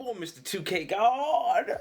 Oh, Mr. 2K God.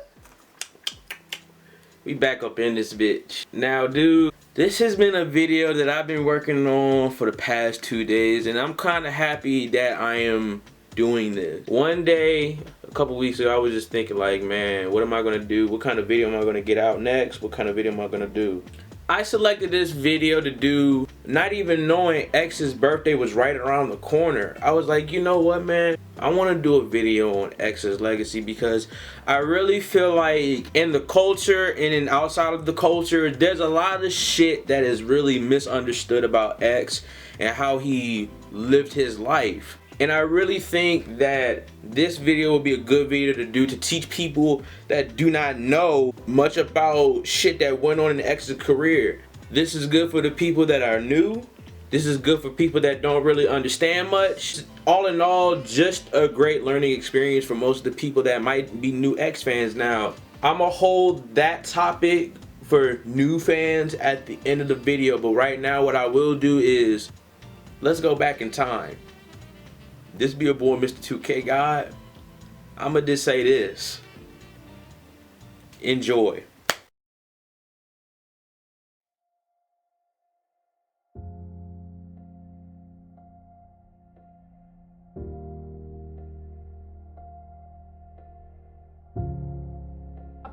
We back up in this bitch. Now, dude, this has been a video that I've been working on for the past 2 days, and I'm kind of happy that I am doing this. One day, a couple weeks ago, I was just thinking like, man, what am I gonna do? What kind of video am I gonna get out next? What kind of video am I gonna do? I selected this video to do, not even knowing X's birthday was right around the corner. I was like, you know what, man? I want to do a video on X's legacy because I really feel like in the culture and in outside of the culture, there's a lot of shit that is really misunderstood about X and how he lived his life. And I really think that this video will be a good video to do to teach people that do not know much about shit that went on in X's career. This is good for the people that are new. This is good for people that don't really understand much. All in all, just a great learning experience for most of the people that might be new X fans. Now, I'ma hold that topic for new fans at the end of the video, but right now what I will do is, let's go back in time. This be your boy, Mr. 2K God. I'ma just say this. Enjoy.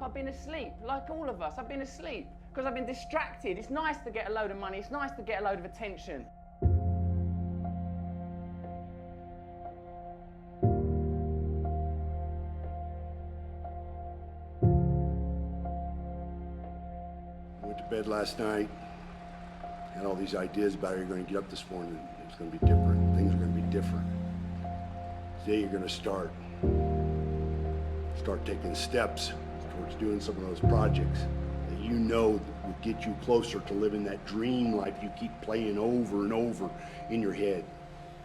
I've been asleep, like all of us. I've been asleep because I've been distracted. It's nice to get a load of money. It's nice to get a load of attention. Went to bed last night, had all these ideas about how you're going to get up this morning. It's going to be different. Things are going to be different. Today you're going to start taking steps towards doing some of those projects that you know will get you closer to living that dream life you keep playing over and over in your head.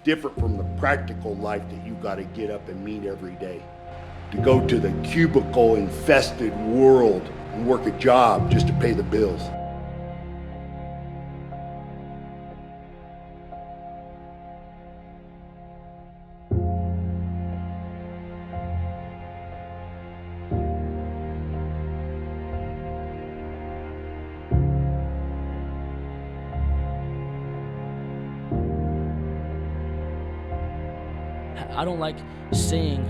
Different from the practical life that you got to get up and meet every day. To go to the cubicle-infested world and work a job just to pay the bills. I don't like saying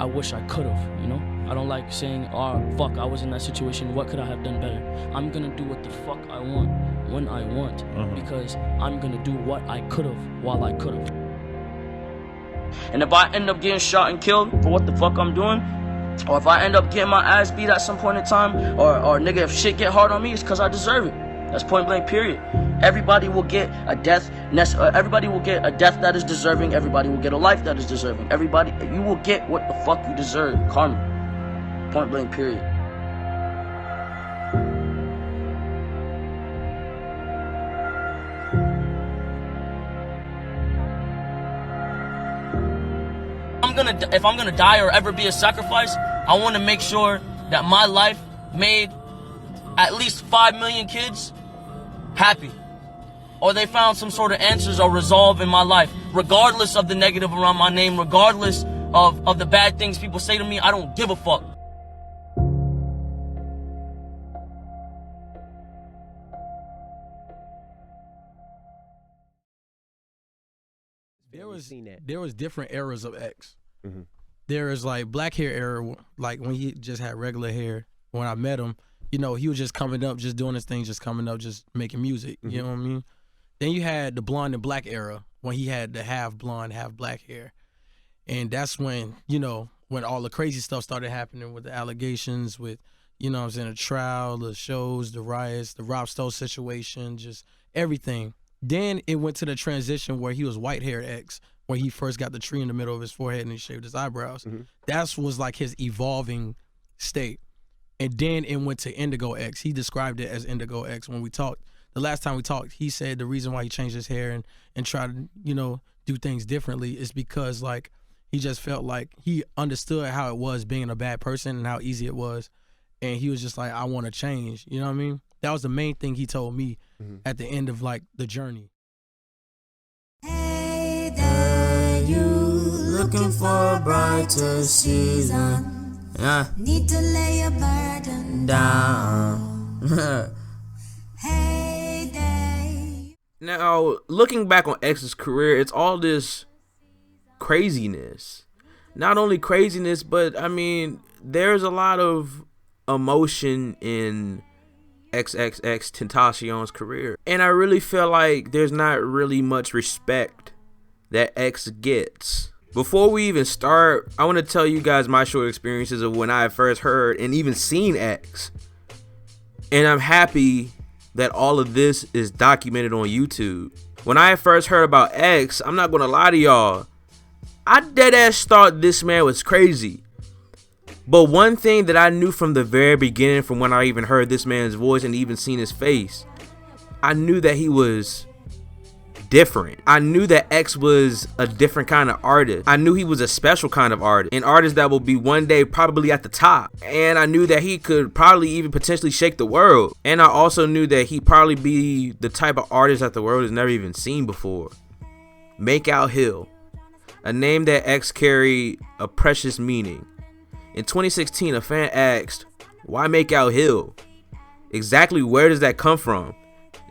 I wish I could've, you know? I don't like saying, oh, fuck, I was in that situation, what could I have done better? I'm gonna do what the fuck I want, when I want, because I'm gonna do what I could've, while I could've. And if I end up getting shot and killed for what the fuck I'm doing, or if I end up getting my ass beat at some point in time, or nigga, if shit get hard on me, it's cause I deserve it. That's point blank, period. Everybody will get a death. Everybody will get a death that is deserving. Everybody will get a life that is deserving. Everybody, you will get what the fuck you deserve. Karma. Point blank, period. If I'm gonna die or ever be a sacrifice, I want to make sure that my life made at least 5 million kids happy, or they found some sort of answers or resolve in my life, regardless of the negative around my name, regardless of the bad things people say to me. I don't give a fuck. There was different eras of X. There is like black hair era, like when he just had regular hair. When I met him, you know, he was just coming up, just doing his thing, just coming up, just making music. You know what I mean? Then you had the blonde and black era when he had the half blonde, half black hair. And that's when, you know, when all the crazy stuff started happening with the allegations, with, you know what I'm saying, the trial, the shows, the riots, the Rob Stowe situation, just everything. Then it went to the transition where he was white haired X, where he first got the tree in the middle of his forehead and he shaved his eyebrows. That was like his evolving state. And then it went to Indigo X. He described it as Indigo X. When we talked, the last time we talked, he said the reason why he changed his hair and tried to, you know, do things differently is because, like, he just felt like he understood how it was being a bad person and how easy it was. And he was just like, I want to change. You know what I mean? That was the main thing he told me at the end of, like, the journey. Hey there, you looking for a brighter season. Need to lay your burden down. Hey day. Now, looking back on X's career, it's all this craziness. Not only craziness, but I mean, there's a lot of emotion in XXXTentacion's career. And I really feel like there's not really much respect that X gets. Before we even start, I want to tell you guys my short experiences of when I first heard and even seen X. And I'm happy that all of this is documented on YouTube. When I first heard about X, I'm not going to lie to y'all, I deadass thought this man was crazy. But one thing that I knew from the very beginning, from when I even heard this man's voice and even seen his face, I knew that he was different. I knew that X was a different kind of artist. I knew he was a special kind of artist, an artist that will be one day probably at the top. And I knew that he could probably even potentially shake the world. And I also knew that he'd probably be the type of artist that the world has never even seen before. Make Out Hill, a name that X carried a precious meaning. In 2016, a fan asked, "Why Make Out Hill? Exactly where does that come from?"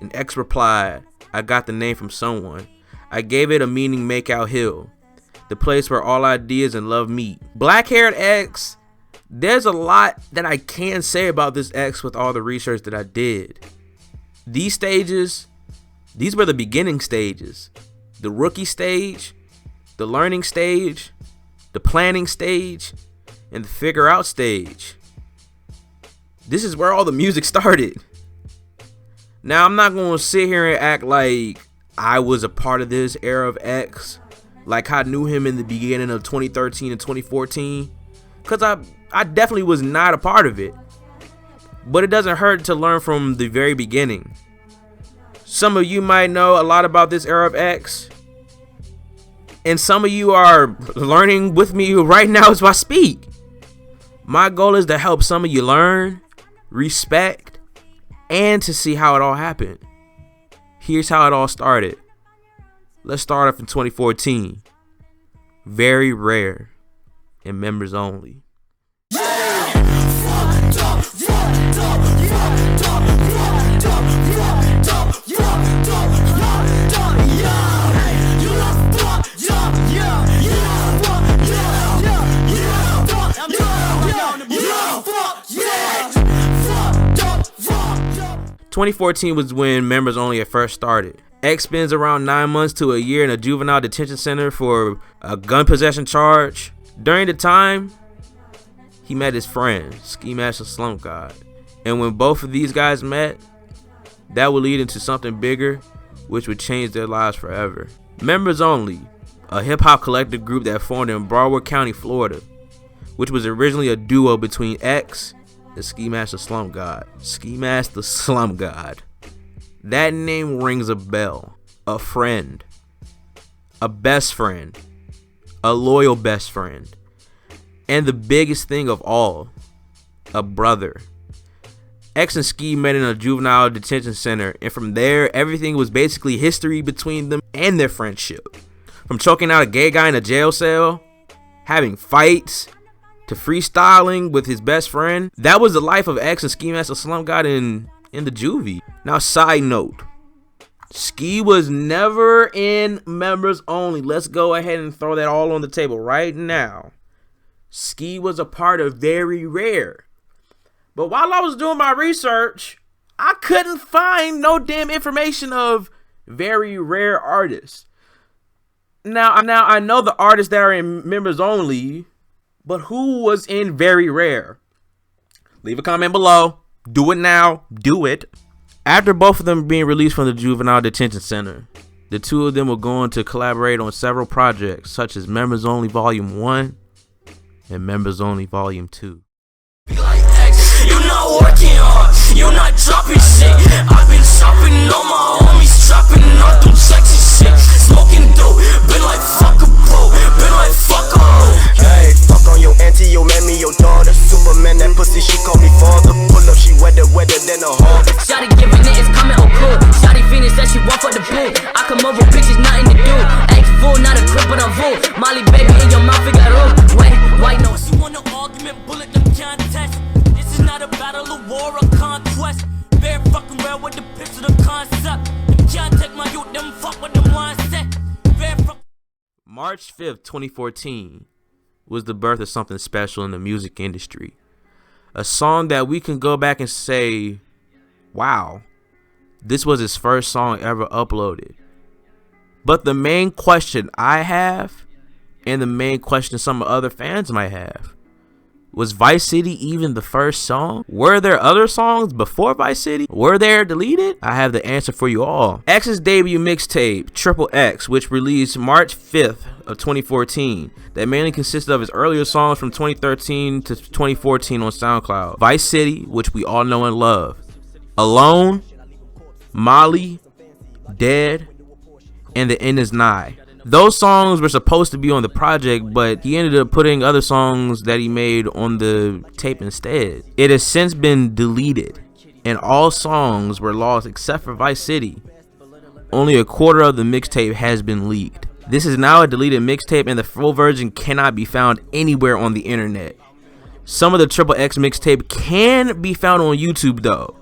And X replied, "I got the name from someone. I gave it a meaning, Make Out Hill, the place where all ideas and love meet." Black-haired X, there's a lot that I can say about this X with all the research that I did. These stages, these were the beginning stages. The rookie stage, the learning stage, the planning stage, and the figure out stage. This is where all the music started. Now, I'm not going to sit here and act like I was a part of this era of X, like I knew him in the beginning of 2013 and 2014, because I definitely was not a part of it. But it doesn't hurt to learn from the very beginning. Some of you might know a lot about this era of X, and some of you are learning with me right now as I speak. My goal is to help some of you learn, respect, and to see how it all happened. Here's how it all started. Let's start off in 2014. Very Rare and Members Only. Yeah. 2014 was when Members Only at first started. X spends around 9 months to a year in a juvenile detention center for a gun possession charge. During the time, he met his friend, Ski Mask the Slump God. And when both of these guys met, that would lead into something bigger, which would change their lives forever. Members Only, a hip-hop collective group that formed in Broward County, Florida, which was originally a duo between X and Ski Mask the Slump God. Ski Mask the Slump God. That name rings a bell. A friend. A best friend. A loyal best friend. And the biggest thing of all, a brother. X and Ski met in a juvenile detention center, and from there, everything was basically history between them and their friendship. From choking out a gay guy in a jail cell, having fights, to freestyling with his best friend. That was the life of X and Ski Mask the Slump God in the juvie. Now, side note, Ski was never in Members Only. Let's go ahead and throw that all on the table right now. Ski was a part of Very Rare. But while I was doing my research, I couldn't find no damn information of Very Rare artists. Now I know the artists that are in Members Only, but who was in Very Rare? Leave a comment below. Do it now. Do it. After both of them being released from the juvenile detention center, the two of them will go on to collaborate on several projects, such as Members Only Volume 1 and Members Only Volume 2. You're not working hard, you're not dropping shit. I've been shopping on my homies, trapping on them sexy shit. Smoking dope, been like fuck a bro, been like fuck a hoe. Hey, fuck on your auntie, your mammy, your daughter. Superman, that pussy, she call me father. Pull up, she wetter than a hog. Shotty giving it, it's coming on cool. Shotty finished that she want for the pool. I come over, bitches, nothing to do. X full, not a crib, but I'm full. Molly baby in your mouth. March 5th, 2014 was the birth of something special in the music industry. A song that we can go back and say, wow, this was his first song ever uploaded. But the main question I have, and the main question some other fans might have, was Vice City even the first song? Were there other songs before Vice City? Were they deleted? I have the answer for you all. X's debut mixtape, XXX, which released March 5th of 2014, that mainly consisted of his earlier songs from 2013 to 2014 on SoundCloud. Vice City, which we all know and love. Alone, Molly, Dead, and The End Is Nigh. Those songs were supposed to be on the project, but he ended up putting other songs that he made on the tape instead. It has since been deleted, and all songs were lost except for Vice City. Only a quarter of the mixtape has been leaked. This is now a deleted mixtape, and the full version cannot be found anywhere on the internet. Some of the XXX mixtape can be found on YouTube though,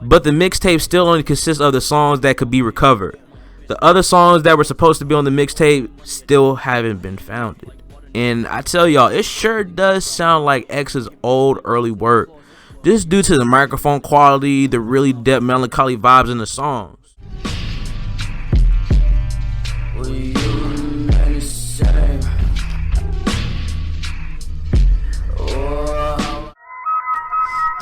but the mixtape still only consists of the songs that could be recovered. The other songs that were supposed to be on the mixtape still haven't been founded. And I tell y'all, it sure does sound like X's old early work, just due to the microphone quality, the really deep melancholy vibes in the songs.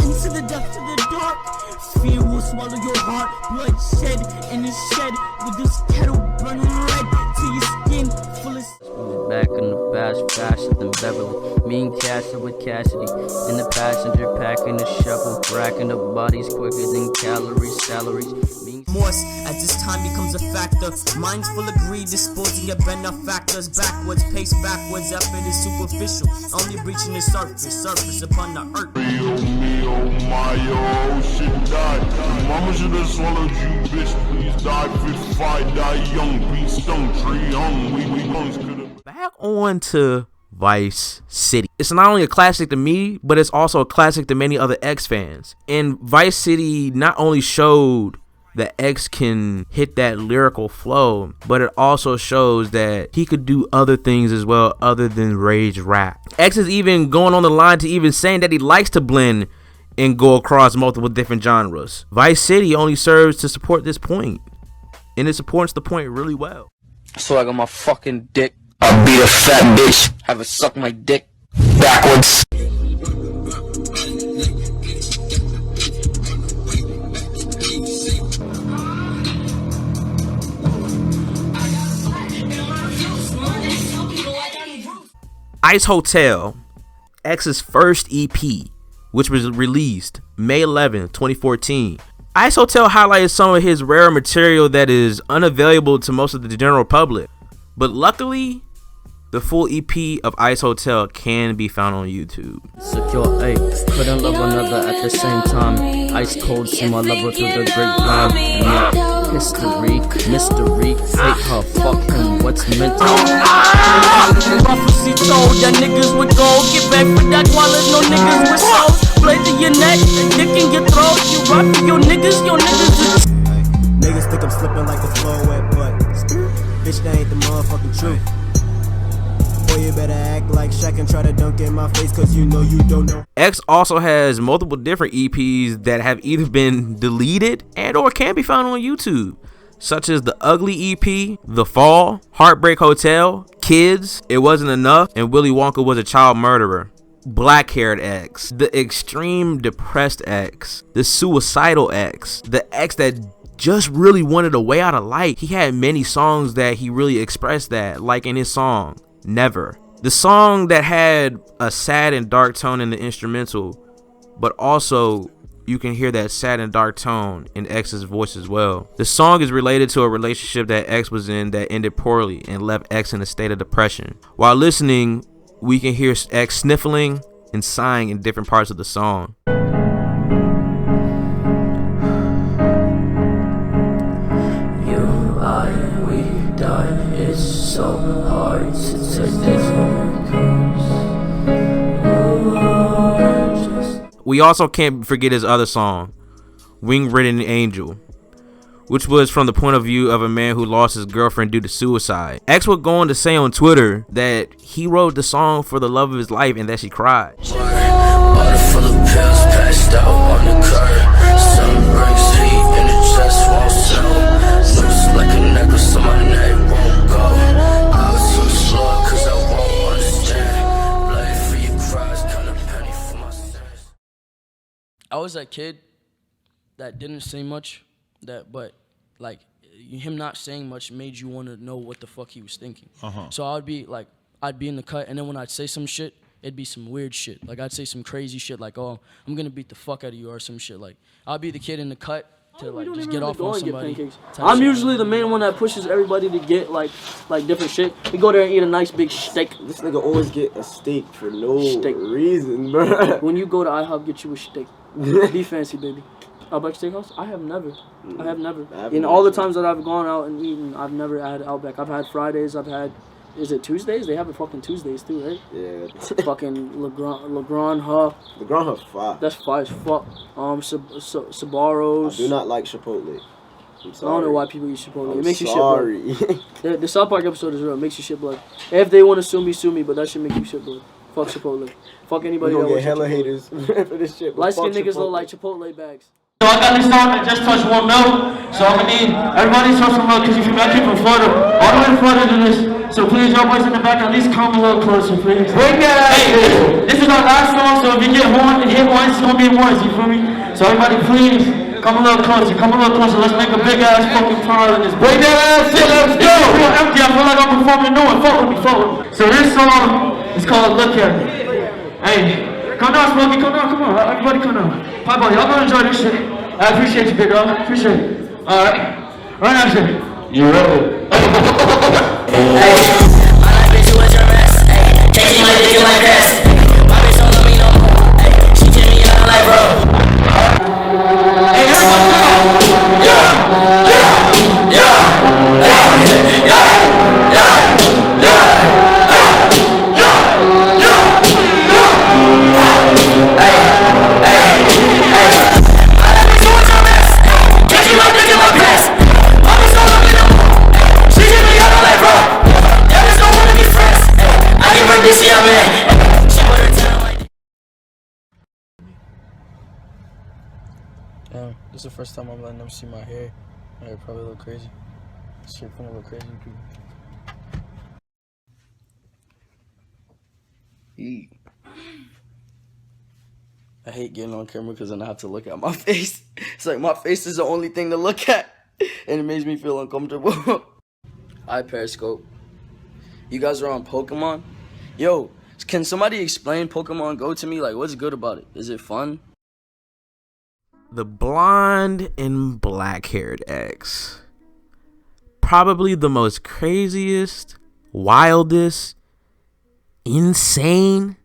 Into the depths of the dark, fear will swallow your heart. Bloodshed in the shed with this kettle burning red till your skin full of. Back in the bash, faster than Beverly. Me and Cassie with Cassidy in the passenger, packing the shovel, racking up bodies quicker than calories, salaries. Remorse as this time becomes a factor. Minds full of greed, disposing of benefactors. Backwards, pace backwards, effort is superficial. Only reaching the surface upon the earth. Oh my, oh shit died. Mama should have swallowed you, bitch. Please die, fish fight, die young, be stone tree hung. We bones could have. Back on to Vice City. It's not only a classic to me, but it's also a classic to many other X fans. And Vice City not only showed that X can hit that lyrical flow, but it also shows that he could do other things as well other than rage rap. X is even going on the line to even saying that he likes to blend and go across multiple different genres. Vice City only serves to support this point, and it supports the point really well. So I got my fucking dick. I'll beat a fat bitch. Have her suck my dick backwards. Ice Hotel, X's first EP, which was released May 11, 2014. Ice Hotel highlighted some of his rare material that is unavailable to most of the general public. But luckily, the full EP of Ice Hotel can be found on YouTube. Secure, ayy, couldn't love another at the same time. Ice cold, see my lover through the grapevine. Yeah, history, mystery, hate her, fuck him, what's meant to prophecy told that niggas would go. Get back for that wallet, no niggas with souls. Blade to your neck, dick in your throat. You rock for your niggas is. Niggas think I'm slipping like a flow wet butt. Bitch, that ain't the motherfucking truth. Boy, you better act like Shaq and try to dunk in my face, cause you know you don't know. X also has multiple different EPs that have either been deleted and or can be found on YouTube, such as the Ugly EP, The Fall, Heartbreak Hotel, Kids, It Wasn't Enough, and Willy Wonka Was a Child Murderer. Black-haired X, the extreme depressed X, the suicidal X, the X that just really wanted a way out of life. He had many songs that he really expressed that, like in his song Never, the song that had a sad and dark tone in the instrumental, but also you can hear that sad and dark tone in X's voice as well. The song is related to a relationship that X was in that ended poorly and left X in a state of depression. While listening, we can hear X sniffling and sighing in different parts of the song. You, I, we die. It's so hard to take this. We also can't forget his other song, Wing Ridden Angel, which was from the point of view of a man who lost his girlfriend due to suicide. X would go on to say on Twitter that he wrote the song for the love of his life and that she cried. Bottle full of pills passed out on the curb. Sun brings heat in the chest won't sell. Loose like a necklace on my neck won't go. I was too slow cause I won't understand. Blood for your cries, count a penny for my sins. I was that kid that didn't say much, but like him not saying much made you want to know what the fuck he was thinking. So I'd be in the cut, and then when I'd say some shit, it'd be some weird shit. Like I'd say some crazy shit like, oh, I'm gonna beat the fuck out of you or some shit. Like I'd be the kid in the cut to like just get off on somebody. I'm usually the main one that pushes everybody to get like different shit. We go there and eat a nice big steak. This nigga always get a steak for no reason, bro. When you go to IHOP, get you a steak. Be fancy, baby. Outback Steakhouse? I have never. In all the times that I've gone out and eaten, I've never had Outback. I've had Fridays. I've had. Is it Tuesdays? They have it fucking Tuesdays too, right? Yeah. Fucking Legrand Huh. Legrand Huh fire. That's fire as fuck. Sabaros. I do not like Chipotle. I'm sorry. I don't know why people eat Chipotle. It makes you sorry. shit blood. The South Park episode is real. It makes you shit blood. If they want to sue me, but that shit make you shit blood. Fuck Chipotle. Fuck anybody that wants hella haters for this shit. Light-skinned niggas look like Chipotle bags. So I got this song that just touched 1 mil, so I'm gonna need everybody to show some love, because if you're not from Florida, all the way to Florida to this, so please, y'all boys in the back, at least come a little closer, please. Bring that! Hey, this is our last song, so if you get hit once, it's gonna be once, you feel me? So everybody, please, come a little closer, let's make a big ass fucking pile in this. Bring that ass in, let's go! It's real empty, I feel like I'm performing new one, fuck with me. So this song is called Look At Me. Hey. Come down, Smokey, come on, everybody come down. Pipe, y'all gonna enjoy this shit. I appreciate you, big dog, appreciate it. Alright, right now, shit. You ready? Hey, my life bitch, you was your mess. Hey, changing my dick in my dress. My bitch don't love me no more. Hey, she kill me out like bro. Hey, everybody come on. This is the first time I'm letting them see my hair. My hair probably look crazy. This shit gonna look crazy to people. I hate getting on camera because then I have to look at my face. It's like my face is the only thing to look at, and it makes me feel uncomfortable. Hi, Periscope. You guys are on Pokemon? Yo, can somebody explain Pokemon Go to me? Like, what's good about it? Is it fun? The blonde and black-haired X. Probably the most craziest, wildest, insane,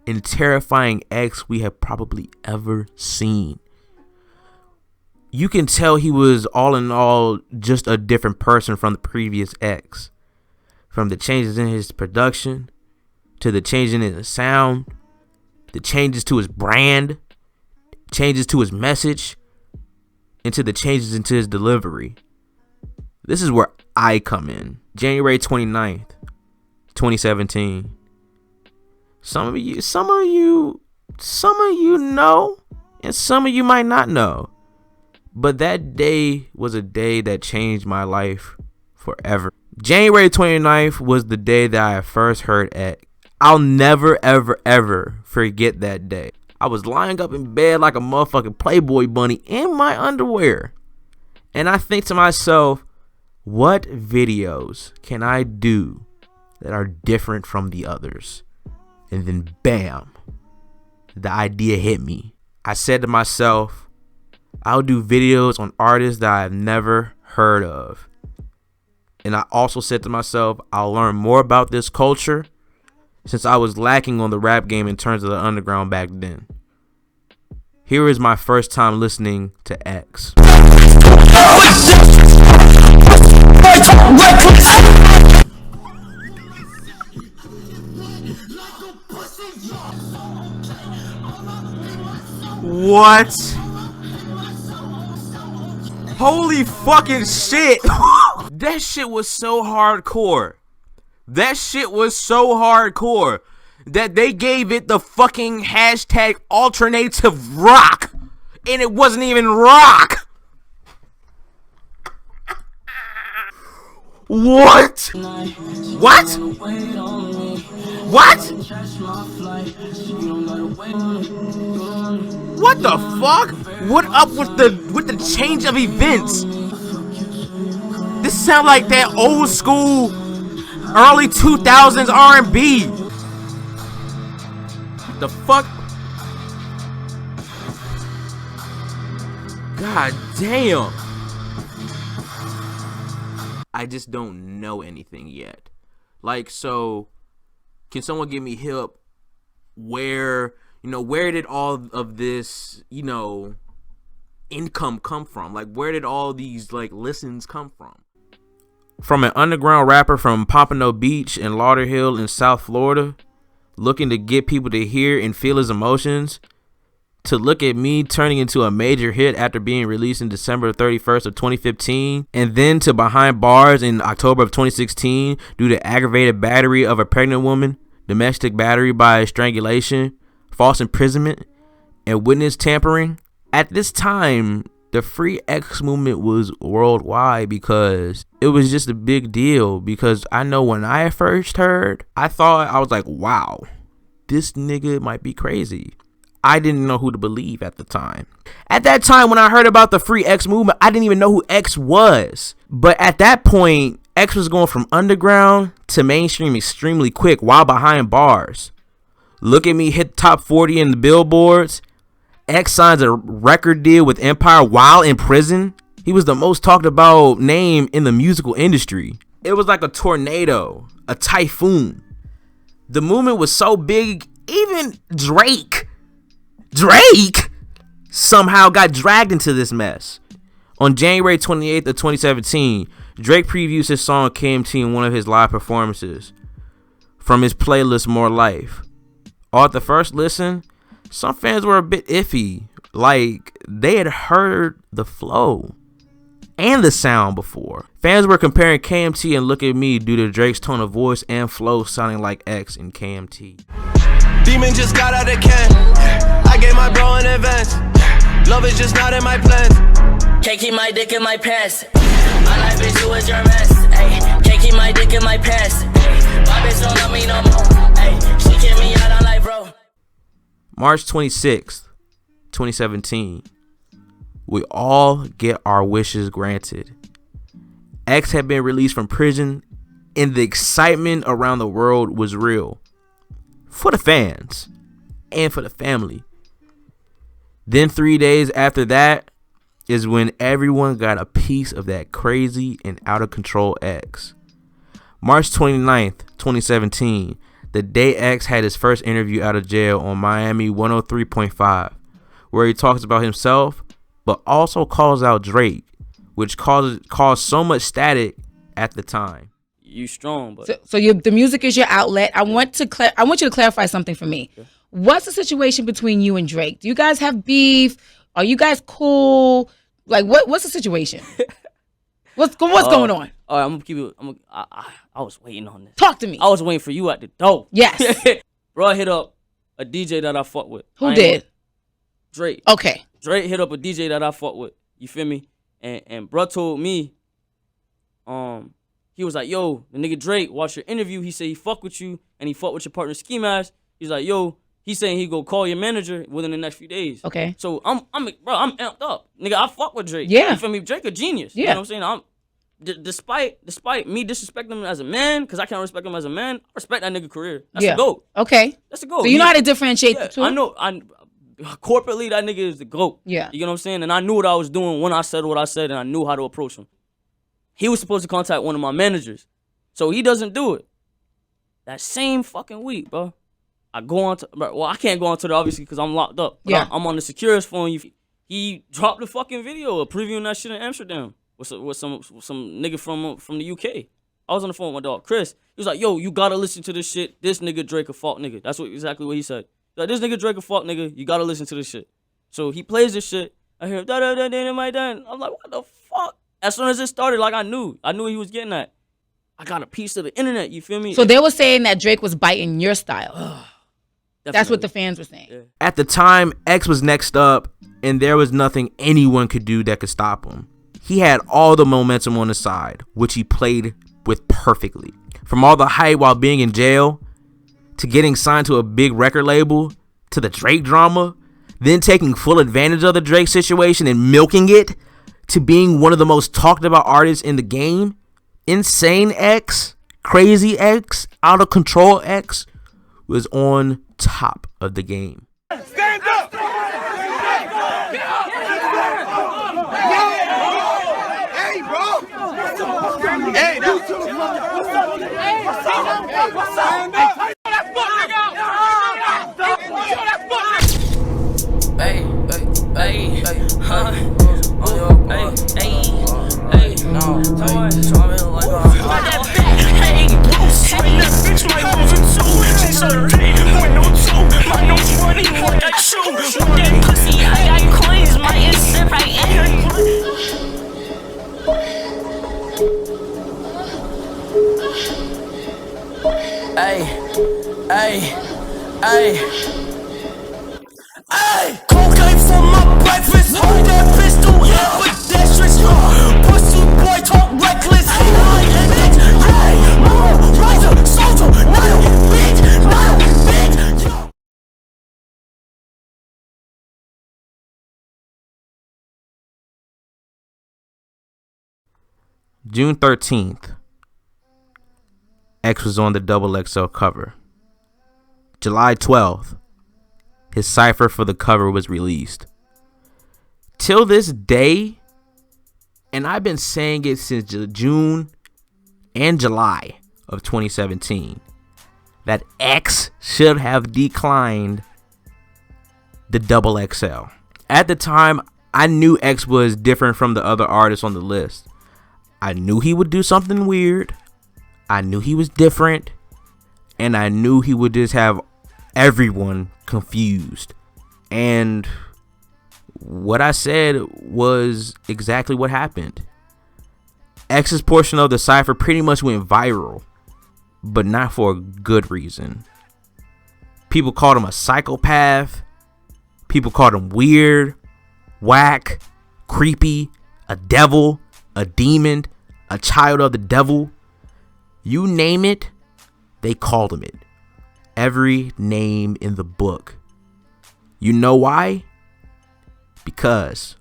and terrifying X we have probably ever seen. You can tell he was all in all just a different person from the previous X. From the changes in his production, to the changes in his sound, the changes to his brand, changes to his message, and to the changes into his delivery. This is where I come in. January 29th, 2017. Some of you know, and some of you might not know. But that day was a day that changed my life forever. January 29th was the day that I first heard X. I'll never, ever, ever forget that day. I was lying up in bed like a motherfucking Playboy bunny in my underwear. And I think to myself, what videos can I do that are different from the others? And then bam, the idea hit me. I said to myself, I'll do videos on artists that I've never heard of. And I also said to myself, I'll learn more about this culture, since I was lacking on the rap game in terms of the underground back then. Here is my first time listening to X. What? Holy fucking shit. That shit was so hardcore. That shit was so hardcore that they gave it the fucking hashtag alternative rock. And it wasn't even rock. What? What? What? What the fuck? What up with the change of events? This sound like that old school early 2000s R&B. The fuck? God damn. I just don't know anything yet. Like, so can someone give me help where did all of this, income come from? Like, where did all these listens come from? From an underground rapper from Pompano Beach and Lauderhill in South Florida, looking to get people to hear and feel his emotions, to Look at Me turning into a major hit after being released in December 31st of 2015, and then to Behind Bars in October of 2016 due to aggravated battery of a pregnant woman, domestic battery by strangulation, false imprisonment, and witness tampering. At this time, the Free X movement was worldwide because it was just a big deal. Because I know when I first heard, I was like, wow, this nigga might be crazy. I didn't know who to believe at the time. At that time, when I heard about the Free X movement, I didn't even know who X was. But at that point, X was going from underground to mainstream extremely quick while Behind Bars. Look at Me hit top 40 in the billboards. X signs a record deal with Empire while in prison. He was the most talked about name in the musical industry. It was like a tornado, a typhoon. The movement was so big, even Drake somehow got dragged into this mess. On January 28th of 2017, Drake previews his song KMT in one of his live performances from his playlist More Life. At the first listen, some fans were a bit iffy, like they had heard the flow and the sound before. Fans were comparing KMT and Look at Me due to Drake's tone of voice and flow sounding like X in KMT. Demon just got out of can. I gave my bro in advance. Love is just not in my plans. Can't keep my dick in my pants. My life is you is your mess. Ay, can't keep my dick in my pants. My bitch don't love me no more. Ay, she kicked me out on life, bro. March 26th, 2017. We all get our wishes granted. X had been released from prison, and the excitement around the world was real. For the fans and for the family. Then 3 days after that is when everyone got a piece of that crazy and out of control X. March 29th, 2017, the day X had his first interview out of jail on Miami 103.5, where he talks about himself, but also calls out Drake, which caused so much static at the time. You strong, but so the music is your outlet. I want you to clarify something for me. Okay. What's the situation between you and Drake? Do you guys have beef? Are you guys cool? Like, what's the situation? What's going on? All right, I'm gonna keep it. I was waiting on this. Talk to me. I was waiting for you at the door. Yes. Bro, hit up a DJ that I fuck with. Who did? Drake. Okay. Drake hit up a DJ that I fuck with. You feel me? And bro told me, he was like, yo, the nigga Drake watched your interview. He said he fuck with you and he fuck with your partner Ski Mask. He's like, yo, he's saying he go call your manager within the next few days. Okay. So I'm amped up. Nigga, I fuck with Drake. Yeah. You feel me? Drake a genius. Yeah. You know what I'm saying? Despite me disrespecting him as a man, because I can't respect him as a man, I respect that nigga career. That's a GOAT. Okay. That's a GOAT. So you know how to differentiate the two? I know. Corporately, that nigga is the GOAT. Yeah. You know what I'm saying? And I knew what I was doing when I said what I said, and I knew how to approach him. He was supposed to contact one of my managers. So he doesn't do it. That same fucking week, bro. I go on to, well, I can't go on to it obviously because I'm locked up. But yeah. I'm on the Securus phone. He dropped the fucking video of previewing that shit in Amsterdam with some nigga from the UK. I was on the phone with my dog, Chris. He was like, yo, you gotta listen to this shit. This nigga Drake a fuck nigga. That's exactly what he said. Like, this nigga Drake a fuck nigga. You gotta listen to this shit. So he plays this shit. I hear da-da-da-da-da-da-da. I'm like, what the As soon as it started, like I knew he was getting that. I got a piece of the internet. You feel me? So they were saying that Drake was biting your style. That's what the fans were saying. Yeah. At the time, X was next up, and there was nothing anyone could do that could stop him. He had all the momentum on his side, which he played with perfectly. From all the hype while being in jail, to getting signed to a big record label, to the Drake drama, then taking full advantage of the Drake situation and milking it, to being one of the most talked about artists in the game, Insane X, Crazy X, Out of Control X was on top of the game. Stand up! Hey, bro! Hey, cocaine for my breakfast. Hold that pistol, yeah, but that shit's pussy boy talk reckless. Riser, soldier, not a bitch. June 13th, X was on the XXL cover. July 12th, his cipher for the cover was released. Till this day, and I've been saying it since June and July of 2017, that X should have declined the XXL. At the time, I knew X was different from the other artists on the list. I knew he would do something weird. I knew he was different. And I knew he would just have everyone confused. And what I said was exactly what happened. X's portion of the cipher pretty much went viral, but not for a good reason. People called him a psychopath. People called him weird, whack, creepy, a devil, a demon, a child of the devil. You name it, they called him it. Every name in the book. You know why? Because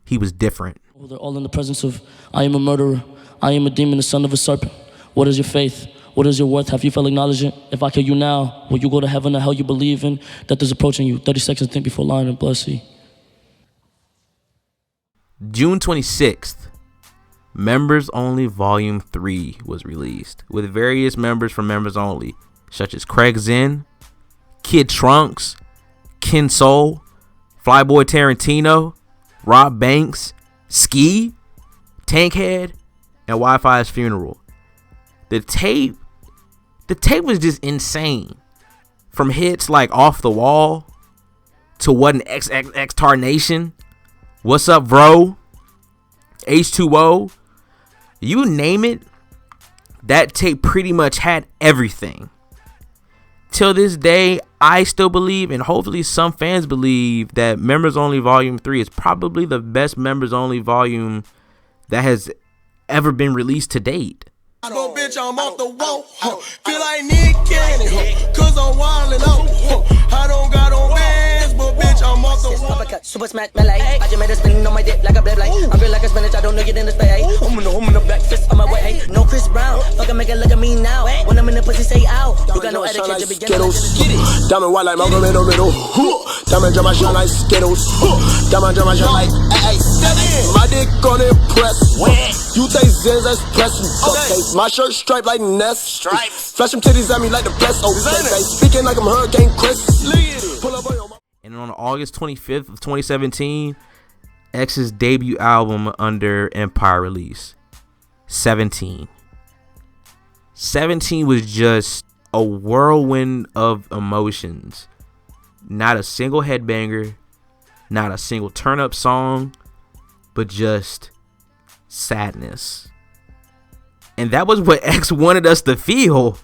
he was different. They're all in the presence of, I am a murderer. I am a demon, the son of a serpent. What is your faith? What is your worth? Have you felt acknowledged? If I kill you now, will you go to heaven or hell you believe in? Death is approaching you. 30 seconds, think before lying and blood see. June 26th, Members Only Volume 3 was released, with various members from Members Only, such as Craig Zen, Kid Trunks, Ken Soul, Flyboy Tarantino, Rob Banks, Ski, Tankhead, and Wi-Fi's Funeral. The tape was just insane. From hits like Off the Wall to What an XXXTentacion, What's Up Bro, H2O, you name it, that tape pretty much had everything. Till this day, I still believe, and hopefully some fans believe, that Members Only Volume 3 is probably the best Members Only volume that has ever been released to date. Go, bitch, I'm off the wall. Feel like Nick Cannon, cause I'm wildin' out. I don't got on bands, but bitch, I'm off the wall. Uppercut, super smack, melee. I just made a spinning on my dick like a blade. I feel like a spinach, I don't know you in the space. I'm in the back fist on my way. No Chris Brown, fucking make it look at me now. When I'm in the pussy, say out. You got no etiquette to begin with. Diamond white like Malcolm in the middle. Diamond drama shine like Skittles. Diamond drama shine like hey, my dick on it press. You take Zens, that's press. Okay, my shirt striped like Ness. Stripes. Flash them titties at me like the best. Okay, speaking like I'm Hurricane Chris. And on August 25th of 2017, X's debut album under Empire release, 17. 17 was just a whirlwind of emotions. Not a single headbanger, not a single turn-up song, but just sadness. And that was what X wanted us to feel,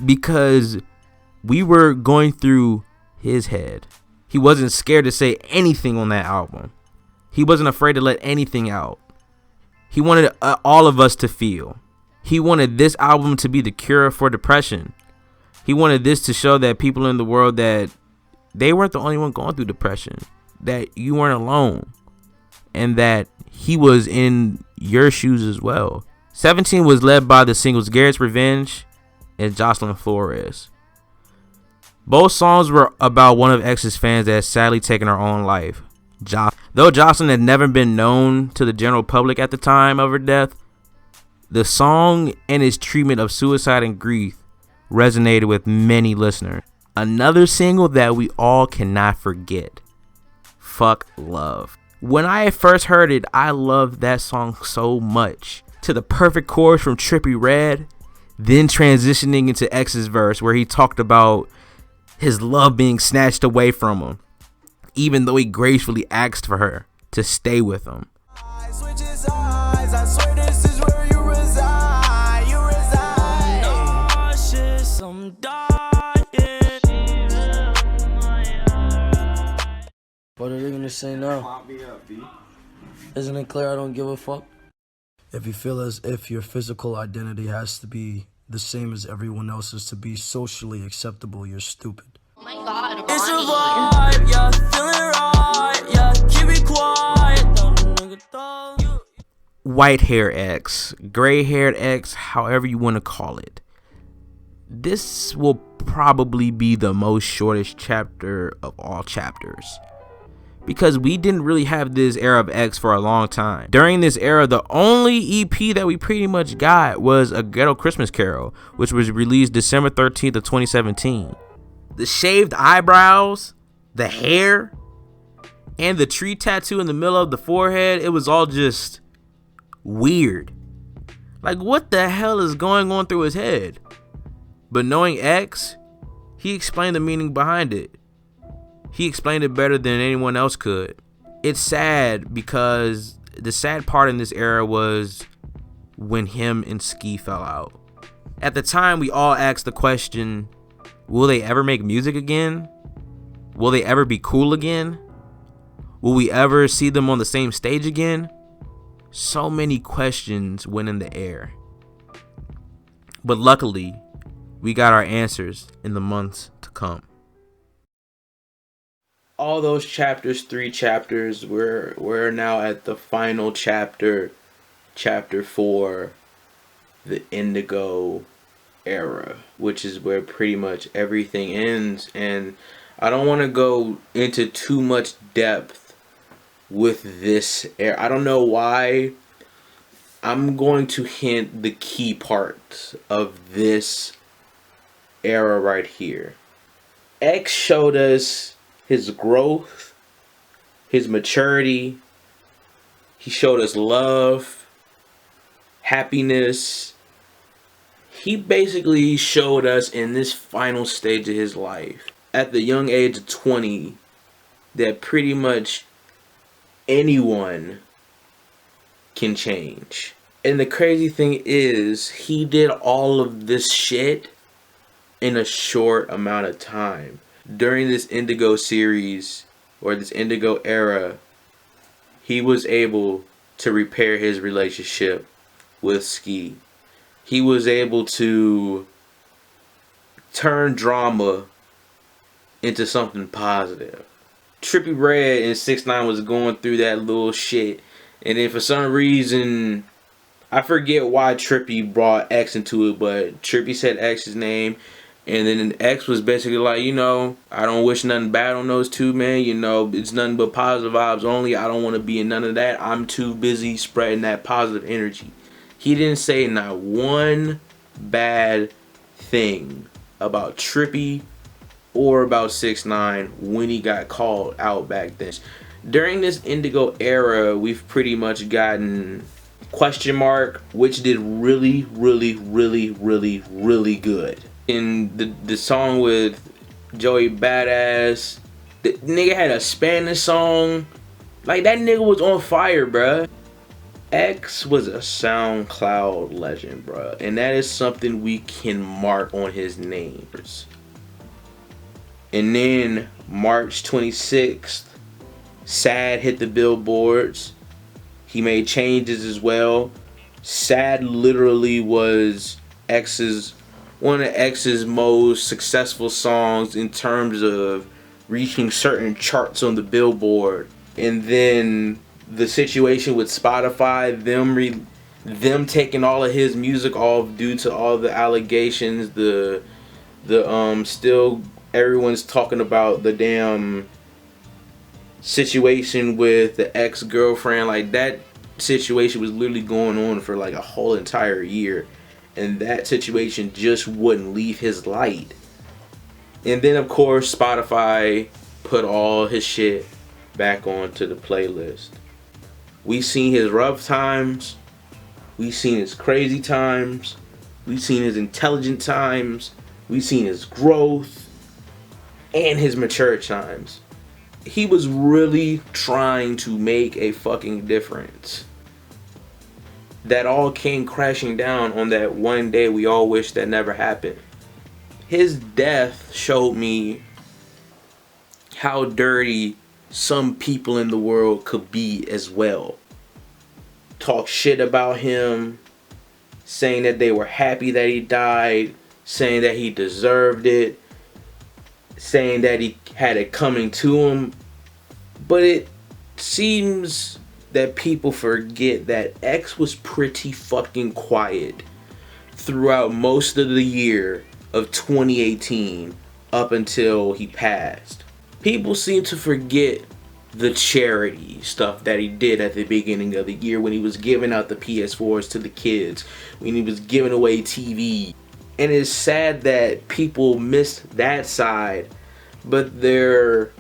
because we were going through his head. He wasn't scared to say anything on that album. He wasn't afraid to let anything out. He wanted all of us to feel. He wanted this album to be the cure for depression. He wanted this to show that people in the world that they weren't the only one going through depression, that you weren't alone, and that he was in your shoes as well. 17 was led by the singles Garrett's Revenge and Jocelyn Flores. Both songs were about one of X's fans that had sadly taken her own life. Though Jocelyn had never been known to the general public at the time of her death, the song and its treatment of suicide and grief resonated with many listeners. Another single that we all cannot forget, Fuck Love. When I first heard it, I loved that song so much. To the perfect chorus from Trippie Redd, then transitioning into X's verse where he talked about his love being snatched away from him, even though he gracefully asked for her to stay with him. What are they gonna say now? Isn't it clear I don't give a fuck? If you feel as if your physical identity has to be the same as everyone else's to be socially acceptable, you're stupid. Oh my God, it's a vibe, yeah, feeling right, yeah, keep it quiet. White hair X, gray haired X, however you want to call it. This will probably be the most shortest chapter of all chapters, because we didn't really have this era of X for a long time. During this era, the only EP that we pretty much got was A Ghetto Christmas Carol, which was released December 13th of 2017. The shaved eyebrows, the hair, and the tree tattoo in the middle of the forehead, it was all just weird. Like, what the hell is going on through his head? But knowing X, he explained the meaning behind it. He explained it better than anyone else could. It's sad because the sad part in this era was when him and Ski fell out. At the time, we all asked the question, will they ever make music again? Will they ever be cool again? Will we ever see them on the same stage again? So many questions went in the air. But luckily, we got our answers in the months to come. All those chapters, 3 chapters, we're now at the final chapter, chapter 4, the Indigo era, which is where pretty much everything ends. And I don't want to go into too much depth with this era. I don't know why. I'm going to hint the key parts of this era right here. X showed us his growth, his maturity. He showed us love, happiness. He basically showed us in this final stage of his life, at the young age of 20, that pretty much anyone can change. And the crazy thing is, he did all of this shit in a short amount of time. During this Indigo series, or this Indigo era, he was able to repair his relationship with Ski. He was able to turn drama into something positive. Trippie Redd and 6ix9ine was going through that little shit, and then for some reason, I forget why Trippie brought X into it, but Trippie said X's name. And then X was basically like, you know, I don't wish nothing bad on those two, man. You know, it's nothing but positive vibes only. I don't want to be in none of that. I'm too busy spreading that positive energy. He didn't say not one bad thing about Trippie or about 6ix9ine when he got called out back then. During this Indigo era, we've pretty much gotten Question Mark, which did really, really, really, really, really good. In the song with Joey Badass, the nigga had a Spanish song. Like, that nigga was on fire, bruh. X was a SoundCloud legend, bro, and that is something we can mark on his name. And then March 26th, Sad hit the billboards. He made changes as well. Sad literally was one of X's most successful songs in terms of reaching certain charts on the Billboard. And then the situation with Spotify, them taking all of his music off due to all the allegations, the still everyone's talking about the damn situation with the ex-girlfriend. Like, that situation was literally going on for like a whole entire year, and that situation just wouldn't leave his light. And then of course Spotify put all his shit back onto the playlist. We seen his rough times, we seen his crazy times, we seen his intelligent times, we seen his growth and his mature times. He was really trying to make a fucking difference. That all came crashing down on that one day we all wish that never happened. His death showed me how dirty some people in the world could be as well. Talk shit about him, saying that they were happy that he died, saying that he deserved it, saying that he had it coming to him. But it seems that people forget that X was pretty fucking quiet throughout most of the year of 2018 up until he passed. People seem to forget the charity stuff that he did at the beginning of the year when he was giving out the PS4s to the kids, when he was giving away TV. And it's sad that people miss that side, but they're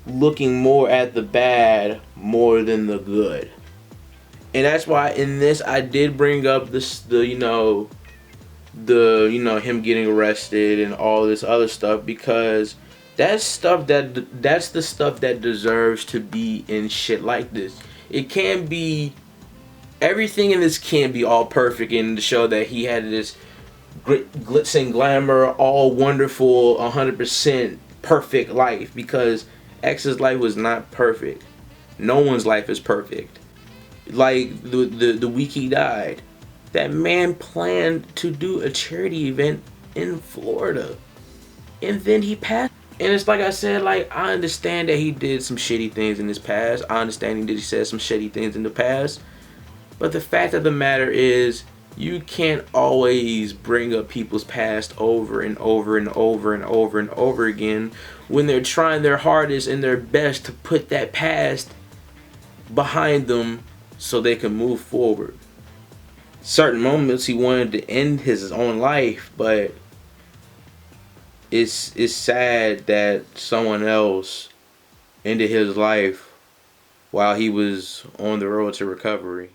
looking more at the bad more than the good. And that's why in this I did bring up him getting arrested and all this other stuff, because that's the stuff that deserves to be in shit like this. It can't be, everything in this can't be all perfect in the show that he had this glitz and glamour, all wonderful, 100% perfect life, because X's life was not perfect. No one's life is perfect. Like the week he died, that man planned to do a charity event in Florida, and then he passed. And it's like I said, like, I understand that he did some shitty things in his past. I understand that he said some shitty things in the past. But the fact of the matter is, you can't always bring up people's past over and over and over and over and over again when they're trying their hardest and their best to put that past behind them so they can move forward. Certain moments he wanted to end his own life, but it's sad that someone else ended his life while he was on the road to recovery.